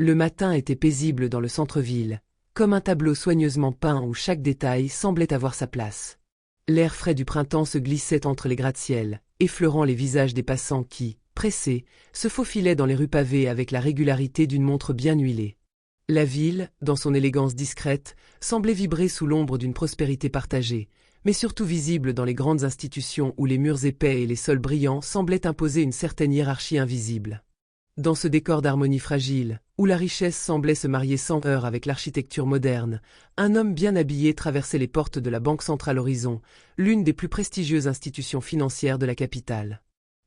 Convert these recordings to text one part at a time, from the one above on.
Le matin était paisible dans le centre-ville, comme un tableau soigneusement peint où chaque détail semblait avoir sa place. L'air frais du printemps se glissait entre les gratte-ciels, effleurant les visages des passants qui, pressés, se faufilaient dans les rues pavées avec la régularité d'une montre bien huilée. La ville, dans son élégance discrète, semblait vibrer sous l'ombre d'une prospérité partagée, mais surtout visible dans les grandes institutions où les murs épais et les sols brillants semblaient imposer une certaine hiérarchie invisible. Dans ce décor d'harmonie fragile, où la richesse semblait se marier sans heurts avec l'architecture moderne, un homme bien habillé traversait les portes de la Banque Centrale Horizon, l'une des plus prestigieuses institutions financières de la capitale.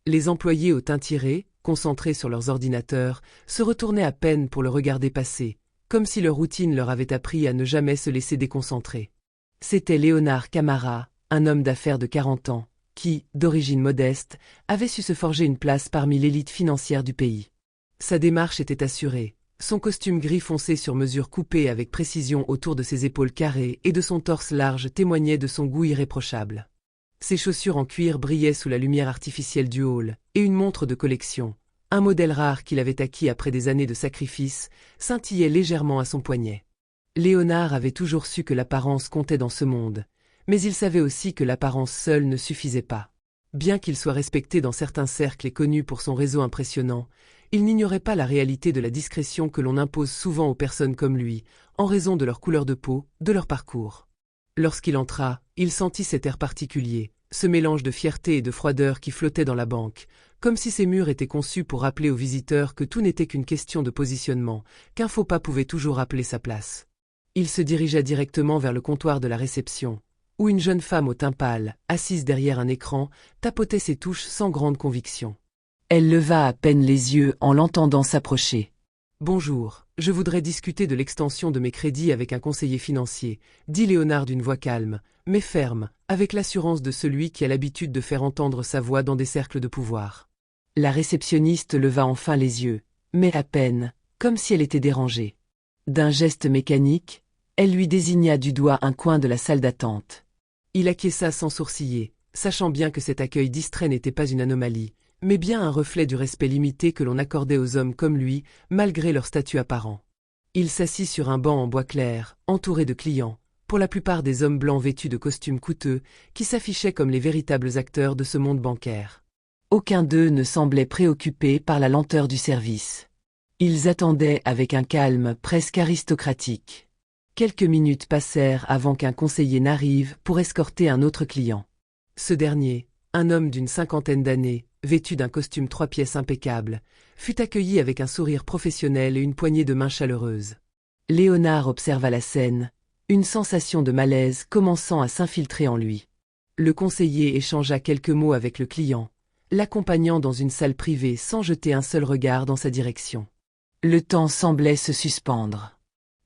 Les employés au teint tiré, concentrés sur leurs ordinateurs, se retournaient à peine pour le regarder passer, comme si leur routine leur avait appris à ne jamais se laisser déconcentrer. C'était Léonard Camara, un homme d'affaires de 40 ans, qui, d'origine modeste, avait su se forger une place parmi l'élite financière du pays. Sa démarche était assurée, son costume gris foncé sur mesure coupé avec précision autour de ses épaules carrées et de son torse large témoignait de son goût irréprochable. Ses chaussures en cuir brillaient sous la lumière artificielle du hall, et une montre de collection, un modèle rare qu'il avait acquis après des années de sacrifice, scintillait légèrement à son poignet. Léonard avait toujours su que l'apparence comptait dans ce monde, mais il savait aussi que l'apparence seule ne suffisait pas. Bien qu'il soit respecté dans certains cercles et connu pour son réseau impressionnant, il n'ignorait pas la réalité de la discrétion que l'on impose souvent aux personnes comme lui, en raison de leur couleur de peau, de leur parcours. Lorsqu'il entra, il sentit cet air particulier, ce mélange de fierté et de froideur qui flottait dans la banque, comme si ces murs étaient conçus pour rappeler aux visiteurs que tout n'était qu'une question de positionnement, qu'un faux pas pouvait toujours rappeler sa place. Il se dirigea directement vers le comptoir de la réception, où une jeune femme au teint pâle, assise derrière un écran, tapotait ses touches sans grande conviction. Elle leva à peine les yeux en l'entendant s'approcher. « Bonjour, je voudrais discuter de l'extension de mes crédits avec un conseiller financier, » dit Léonard d'une voix calme, mais ferme, avec l'assurance de celui qui a l'habitude de faire entendre sa voix dans des cercles de pouvoir. La réceptionniste leva enfin les yeux, mais à peine, comme si elle était dérangée. D'un geste mécanique, elle lui désigna du doigt un coin de la salle d'attente. Il acquiesça sans sourciller, sachant bien que cet accueil distrait n'était pas une anomalie, mais bien un reflet du respect limité que l'on accordait aux hommes comme lui, malgré leur statut apparent. Il s'assit sur un banc en bois clair, entouré de clients, pour la plupart des hommes blancs vêtus de costumes coûteux, qui s'affichaient comme les véritables acteurs de ce monde bancaire. Aucun d'eux ne semblait préoccupé par la lenteur du service. Ils attendaient avec un calme presque aristocratique. Quelques minutes passèrent avant qu'un conseiller n'arrive pour escorter un autre client. Ce dernier, un homme d'une 50aine d'années, vêtu d'un costume 3 pièces impeccable, fut accueilli avec un sourire professionnel et une poignée de main chaleureuse. Léonard observa la scène, une sensation de malaise commençant à s'infiltrer en lui. Le conseiller échangea quelques mots avec le client, l'accompagnant dans une salle privée sans jeter un seul regard dans sa direction. Le temps semblait se suspendre.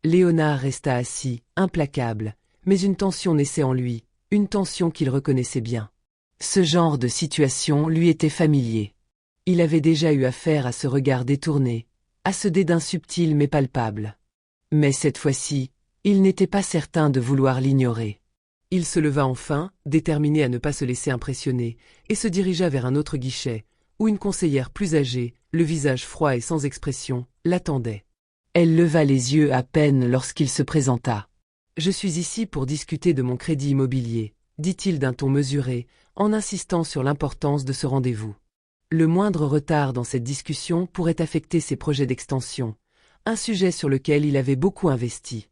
Léonard resta assis, implacable, mais une tension naissait en lui, une tension qu'il reconnaissait bien. Ce genre de situation lui était familier. Il avait déjà eu affaire à ce regard détourné, à ce dédain subtil mais palpable. Mais cette fois-ci, il n'était pas certain de vouloir l'ignorer. Il se leva enfin, déterminé à ne pas se laisser impressionner, et se dirigea vers un autre guichet, où une conseillère plus âgée, le visage froid et sans expression, l'attendait. Elle leva les yeux à peine lorsqu'il se présenta. « Je suis ici pour discuter de mon crédit immobilier », dit-il d'un ton mesuré, en insistant sur l'importance de ce rendez-vous. Le moindre retard dans cette discussion pourrait affecter ses projets d'extension, un sujet sur lequel il avait beaucoup investi.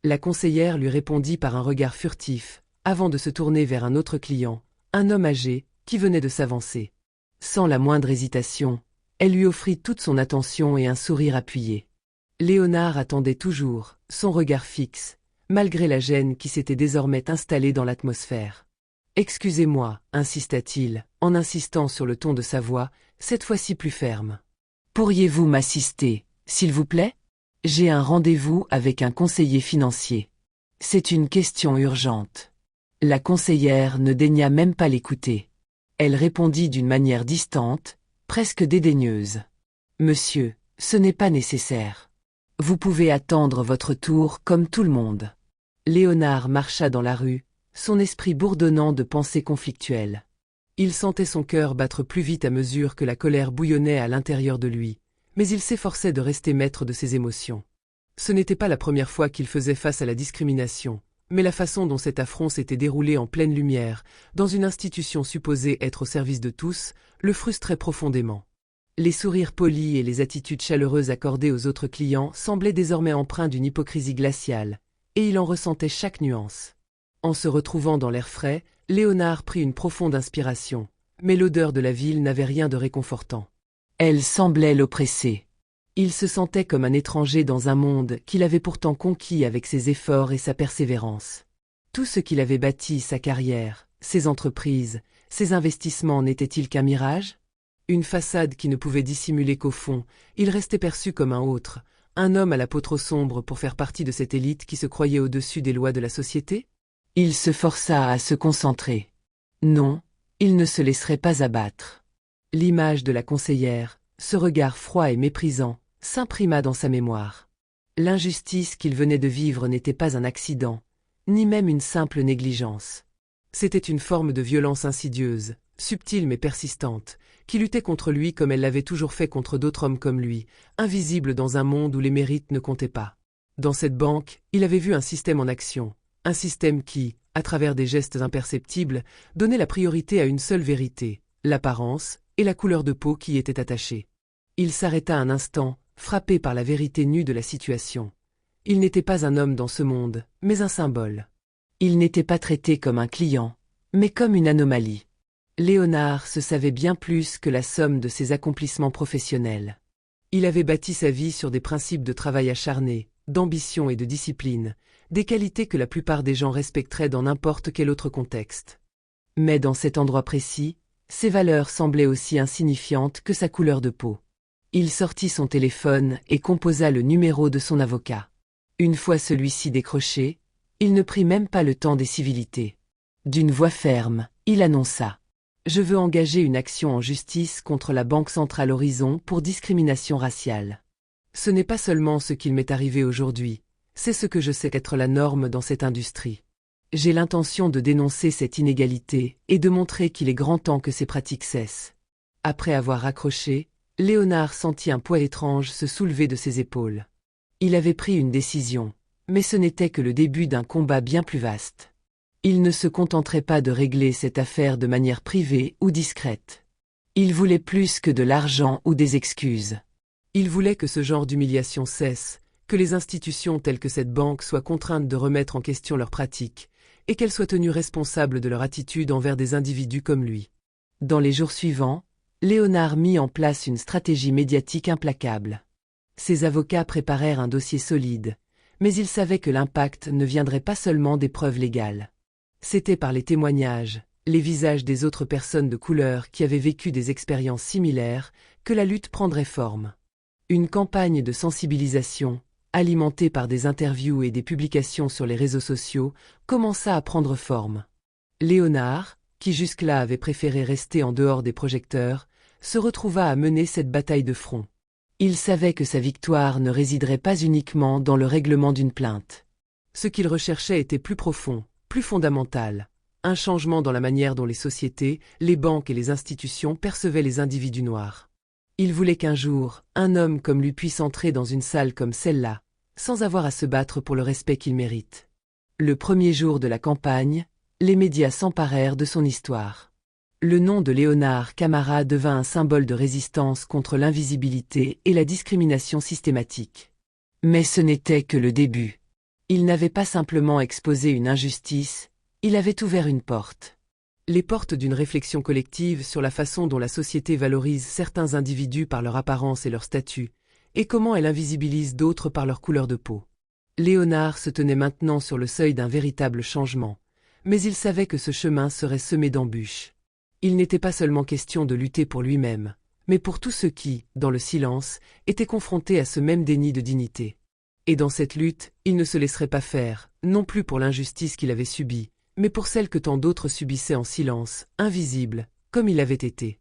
La conseillère lui répondit par un regard furtif, avant de se tourner vers un autre client, un homme âgé, qui venait de s'avancer. Sans la moindre hésitation, elle lui offrit toute son attention et un sourire appuyé. Léonard attendait toujours, son regard fixe, malgré la gêne qui s'était désormais installée dans l'atmosphère. « Excusez-moi, insista-t-il, en insistant sur le ton de sa voix, cette fois-ci plus ferme. « Pourriez-vous m'assister, s'il vous plaît ? J'ai un rendez-vous avec un conseiller financier. C'est une question urgente. » La conseillère ne daigna même pas l'écouter. Elle répondit d'une manière distante, presque dédaigneuse. « Monsieur, ce n'est pas nécessaire. Vous pouvez attendre votre tour comme tout le monde. » Léonard marcha dans la rue, son esprit bourdonnant de pensées conflictuelles. Il sentait son cœur battre plus vite à mesure que la colère bouillonnait à l'intérieur de lui, mais il s'efforçait de rester maître de ses émotions. Ce n'était pas la première fois qu'il faisait face à la discrimination, mais la façon dont cet affront s'était déroulé en pleine lumière, dans une institution supposée être au service de tous, le frustrait profondément. Les sourires polis et les attitudes chaleureuses accordées aux autres clients semblaient désormais empreints d'une hypocrisie glaciale, et il en ressentait chaque nuance. En se retrouvant dans l'air frais, Léonard prit une profonde inspiration, mais l'odeur de la ville n'avait rien de réconfortant. Elle semblait l'oppresser. Il se sentait comme un étranger dans un monde qu'il avait pourtant conquis avec ses efforts et sa persévérance. Tout ce qu'il avait bâti, sa carrière, ses entreprises, ses investissements n'étaient-ils qu'un mirage? Une façade qui ne pouvait dissimuler qu'au fond, il restait perçu comme un autre, un homme à la peau trop sombre pour faire partie de cette élite qui se croyait au-dessus des lois de la société? Il se força à se concentrer. Non, il ne se laisserait pas abattre. L'image de la conseillère, ce regard froid et méprisant, s'imprima dans sa mémoire. L'injustice qu'il venait de vivre n'était pas un accident, ni même une simple négligence. C'était une forme de violence insidieuse, subtile mais persistante, qui luttait contre lui comme elle l'avait toujours fait contre d'autres hommes comme lui, invisible dans un monde où les mérites ne comptaient pas. Dans cette banque, il avait vu un système en action, un système qui, à travers des gestes imperceptibles, donnait la priorité à une seule vérité, l'apparence et la couleur de peau qui y étaient attachées. Il s'arrêta un instant, frappé par la vérité nue de la situation. Il n'était pas un homme dans ce monde, mais un symbole. Il n'était pas traité comme un client, mais comme une anomalie. Léonard se savait bien plus que la somme de ses accomplissements professionnels. Il avait bâti sa vie sur des principes de travail acharné, d'ambition et de discipline, des qualités que la plupart des gens respecteraient dans n'importe quel autre contexte. Mais dans cet endroit précis, ses valeurs semblaient aussi insignifiantes que sa couleur de peau. Il sortit son téléphone et composa le numéro de son avocat. Une fois celui-ci décroché, il ne prit même pas le temps des civilités. D'une voix ferme, il annonça « Je veux engager une action en justice contre la Banque Centrale Horizon pour discrimination raciale. Ce n'est pas seulement ce qu'il m'est arrivé aujourd'hui, c'est ce que je sais être la norme dans cette industrie. J'ai l'intention de dénoncer cette inégalité et de montrer qu'il est grand temps que ces pratiques cessent. » Après avoir raccroché, Léonard sentit un poids étrange se soulever de ses épaules. Il avait pris une décision, mais ce n'était que le début d'un combat bien plus vaste. Il ne se contenterait pas de régler cette affaire de manière privée ou discrète. Il voulait plus que de l'argent ou des excuses. Il voulait que ce genre d'humiliation cesse, que les institutions telles que cette banque soient contraintes de remettre en question leurs pratiques, et qu'elles soient tenues responsables de leur attitude envers des individus comme lui. Dans les jours suivants, Léonard mit en place une stratégie médiatique implacable. Ses avocats préparèrent un dossier solide, mais il savait que l'impact ne viendrait pas seulement des preuves légales. C'était par les témoignages, les visages des autres personnes de couleur qui avaient vécu des expériences similaires, que la lutte prendrait forme. Une campagne de sensibilisation, alimentée par des interviews et des publications sur les réseaux sociaux, commença à prendre forme. Léonard, qui jusque-là avait préféré rester en dehors des projecteurs, se retrouva à mener cette bataille de front. Il savait que sa victoire ne résiderait pas uniquement dans le règlement d'une plainte. Ce qu'il recherchait était plus profond, plus fondamental, un changement dans la manière dont les sociétés, les banques et les institutions percevaient les individus noirs. Il voulait qu'un jour, un homme comme lui puisse entrer dans une salle comme celle-là, sans avoir à se battre pour le respect qu'il mérite. Le premier jour de la campagne, les médias s'emparèrent de son histoire. Le nom de Léonard Camara devint un symbole de résistance contre l'invisibilité et la discrimination systématique. Mais ce n'était que le début. Il n'avait pas simplement exposé une injustice, il avait ouvert une porte. Les portes d'une réflexion collective sur la façon dont la société valorise certains individus par leur apparence et leur statut, et comment elle invisibilise d'autres par leur couleur de peau. Léonard se tenait maintenant sur le seuil d'un véritable changement, mais il savait que ce chemin serait semé d'embûches. Il n'était pas seulement question de lutter pour lui-même, mais pour tous ceux qui, dans le silence, étaient confrontés à ce même déni de dignité. Et dans cette lutte, il ne se laisserait pas faire, non plus pour l'injustice qu'il avait subie, mais pour celle que tant d'autres subissaient en silence, invisible, comme il avait été.